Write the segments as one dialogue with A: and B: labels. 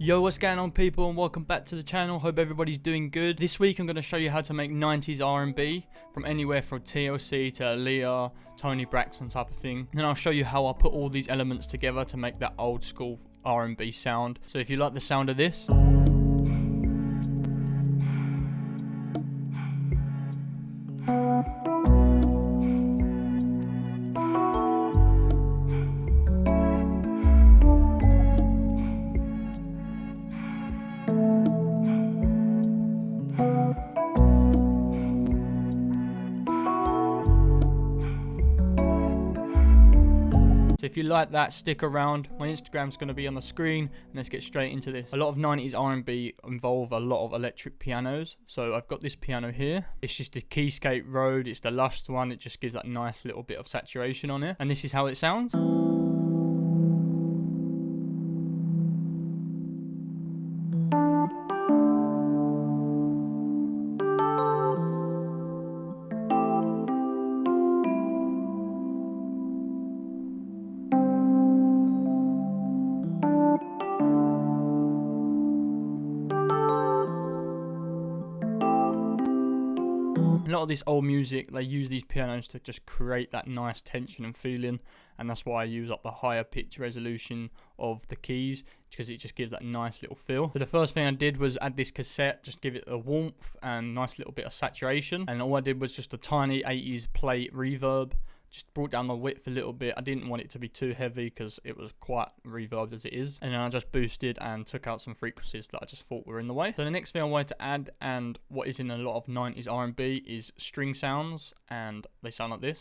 A: Yo, what's going on people, and welcome back to the channel. Hope everybody's doing good. This week I'm going to show you how to make 90s R&B from anywhere from TLC to Aaliyah, Toni, Braxton type of thing. Then I'll show you how I put all these elements together to make that old school R&B sound. So if you like the sound of this, if you like that, stick around. My Instagram's going to be on the screen, and let's get straight into this. A lot of 90s R&B involve a lot of electric pianos. So I've got this piano here. It's just the Keyscape Road. It's the Lush one. It just gives that nice little bit of saturation on it. And this is how it sounds. A lot of this old music, they use these pianos to just create that nice tension and feeling, and that's why I use up the higher pitch resolution of the keys, because it just gives that nice little feel. So the first thing I did was add this cassette, just give it a warmth and nice little bit of saturation, and all I did was just a tiny 80s plate reverb. Just brought down the width a little bit. I didn't want it to be too heavy because it was quite reverbed as it is. And then I just boosted and took out some frequencies that I just thought were in the way. So the next thing I wanted to add, and what is in a lot of 90s R&B, is string sounds, and they sound like this.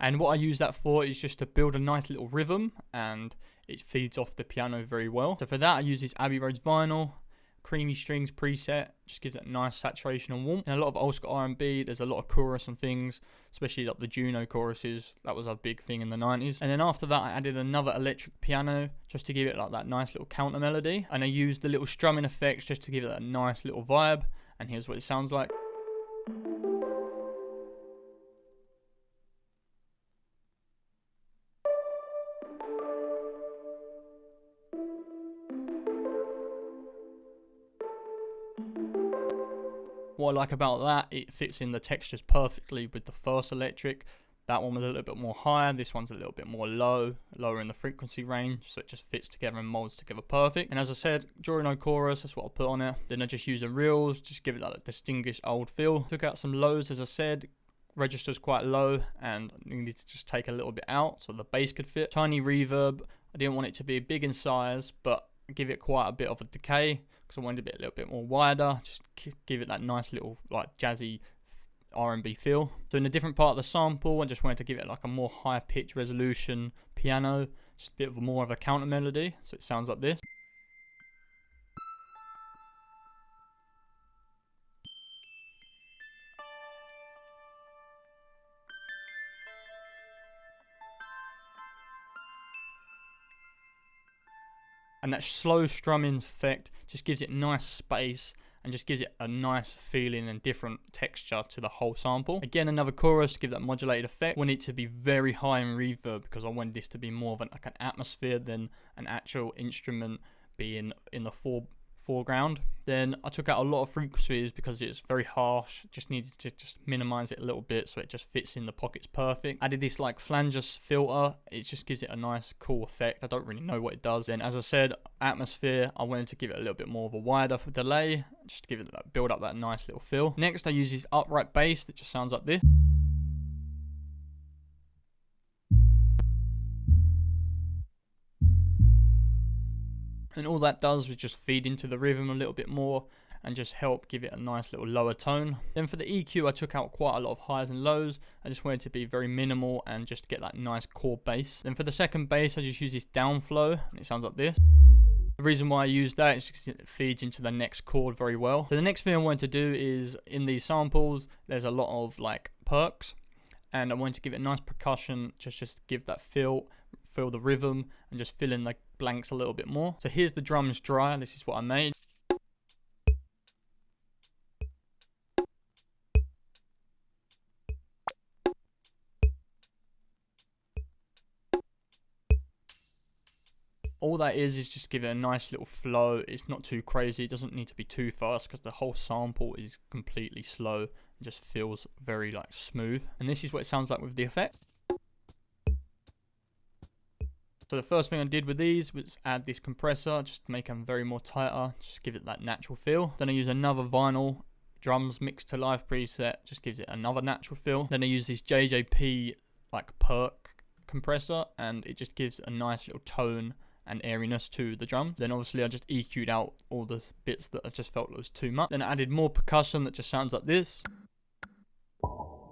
A: And what I use that for is just to build a nice little rhythm, and it feeds off the piano very well. So for that I use this Abbey Road's vinyl, creamy strings preset, just gives it nice saturation and warmth. And a lot of old school R&B, there's a lot of chorus and things, especially like the Juno choruses. That was a big thing in the 90s. And then after that I added another electric piano just to give it like that nice little counter melody. And I used the little strumming effects just to give it that nice little vibe. And here's what it sounds like. What I like about that, it fits in the textures perfectly with the first electric. That one was a little bit more higher, this one's a little bit more lower in the frequency range, so it just fits together and molds together perfect. And as I said, during no chorus, that's what I put on it. Then I just use the reels, just give it that distinguished old feel. Took out some lows, as I said, register's quite low and needed to just take a little bit out so the bass could fit. Tiny reverb, I didn't want it to be big in size, but give it quite a bit of a decay because I wanted it to be a little bit more wider, just give it that nice little like jazzy R&B feel. So in a different part of the sample, I just wanted to give it like a more high pitch resolution piano, just a bit of more of a counter melody, so it sounds like this. And that slow strumming effect just gives it nice space and just gives it a nice feeling and different texture to the whole sample. Again, another chorus to give that modulated effect. I want it to be very high in reverb because I wanted this to be more of like an atmosphere than an actual instrument being in the foreground. Then I took out a lot of frequencies because it's very harsh. Just needed to just minimize it a little bit so it just fits in the pockets perfect. Added this like flanges filter. It just gives it a nice cool effect. I don't really know what it does. Then as I said, atmosphere, I wanted to give it a little bit more of a wider delay, just to give it that, build up that nice little feel. Next I use this upright bass that just sounds like this. And all that does was just feed into the rhythm a little bit more and just help give it a nice little lower tone. Then for the EQ, I took out quite a lot of highs and lows. I just wanted it to be very minimal and just get that nice core bass. Then for the second bass, I just use this downflow, and it sounds like this. The reason why I use that is because it feeds into the next chord very well. So the next thing I wanted to do is, in these samples, there's a lot of like perks, and I wanted to give it a nice percussion, just give that feel the rhythm, and just fill in the blanks a little bit more. So here's the drums dry, this is what I made. All that is just give it a nice little flow. It's not too crazy. It doesn't need to be too fast because the whole sample is completely slow. It just feels very like smooth. And this is what it sounds like with the effect. So the first thing I did with these was add this compressor just to make them very more tighter, just give it that natural feel. Then I use another vinyl drums mixed to live preset, just gives it another natural feel. Then I use this JJP like perk compressor and it just gives a nice little tone and airiness to the drum. Then obviously I just EQ'd out all the bits that I just felt was too much. Then I added more percussion that just sounds like this.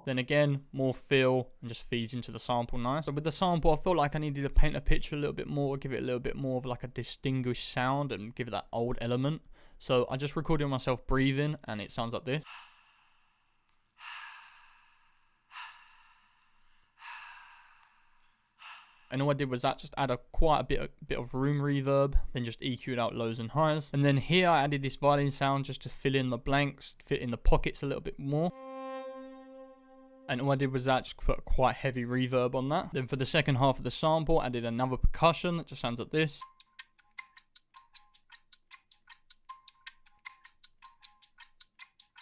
A: Then again, more feel and just feeds into the sample nice. So with the sample, I felt like I needed to paint a picture a little bit more, give it a little bit more of like a distinguished sound and give it that old element. So I just recorded myself breathing and it sounds like this. And all I did was just add quite a bit of room reverb, then just EQ'd out lows and highs. And then here I added this violin sound just to fill in the blanks, fit in the pockets a little bit more. And all I did was just put a quite heavy reverb on that. Then for the second half of the sample, I did another percussion that just sounds like this.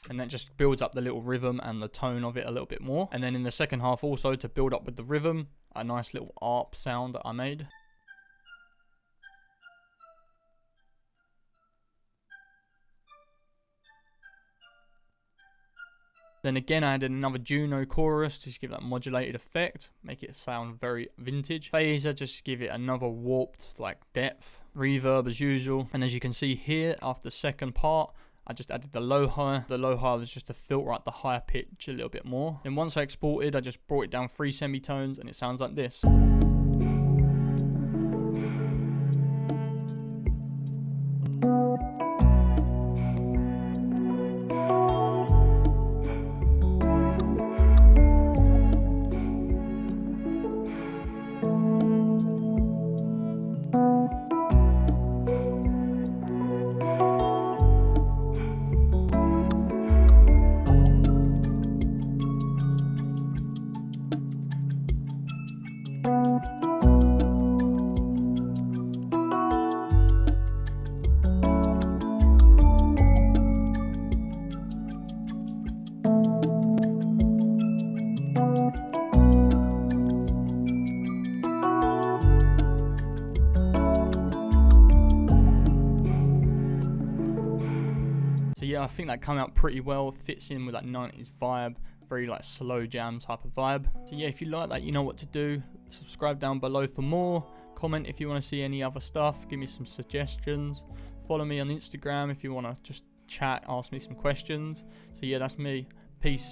A: And that just builds up the little rhythm and the tone of it a little bit more. And then in the second half also, to build up with the rhythm, a nice little ARP sound that I made. Then again, I added another Juno chorus to just give that modulated effect, make it sound very vintage. Phaser, just give it another warped like depth. Reverb as usual. And as you can see here, after the second part, I just added the low high. The low high was just to filter out the higher pitch a little bit more. And once I exported, I just brought it down 3 semitones and it sounds like this. Yeah, I think that came out pretty well, fits in with that 90s vibe, very like slow jam type of vibe. So yeah, if you like that, you know what to do. Subscribe down below for more, comment if you want to see any other stuff, give me some suggestions, follow me on Instagram if you want to just chat, ask me some questions. So yeah, that's me, peace.